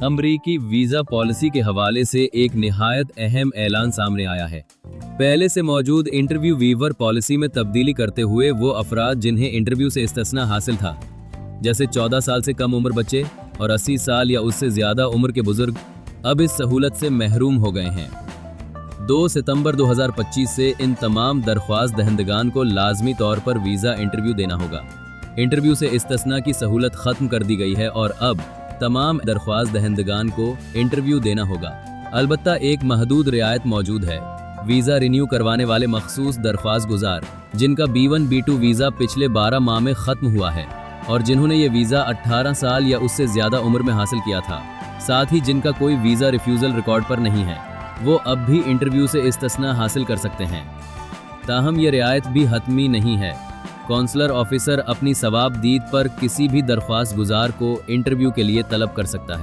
अमरीकी visa policy के हवाले से एक निहायत अहम ऐलान सामने आया है। पहले से मौजूद इंटरव्यू वीवर पॉलिसी में तब्दीली करते हुए वो अफराद जिन्हें इंटरव्यू से इस्तिस्ना हासिल था, जैसे 14 साल से कम उम्र बच्चे और 80 साल या उससे ज्यादा उम्र के बुजुर्ग, अब इस सहूलत से महरूम हो गए हैं। 2 सितंबर 2025 से इन तमाम दरख्वास्त दहंदगान को लाजमी तौर पर वीजा इंटरव्यू देना होगा। इंटरव्यू से इस्तिस्ना की सहूलत खत्म कर दी गई है और अब तमाम दरख्वास्त दहंदगान को इंटरव्यू देना होगा। अलबत्ता एक महदूद रियायत मौजूद है। वीज़ा रिन्यू करवाने वाले मखसूस दरख्वास्त गुजार जिनका B1 B2 वीज़ा पिछले 12 माह में ख़त्म हुआ है और जिन्होंने ये वीज़ा 18 साल या उससे ज़्यादा उम्र में हासिल किया था, साथ ही जिनका कोई वीज़ा रिफ्यूज़ल रिकॉर्ड पर नहीं है, वो अब भी इंटरव्यू से इस्तिस्ना हासिल कर सकते हैं। ताहम ये रियायत भी हतमी नहीं है। कौंसलर ऑफिसर अपनी सवाब दीद पर किसी भी दरख्वास्त गुजार को इंटरव्यू के लिए तलब कर सकता है।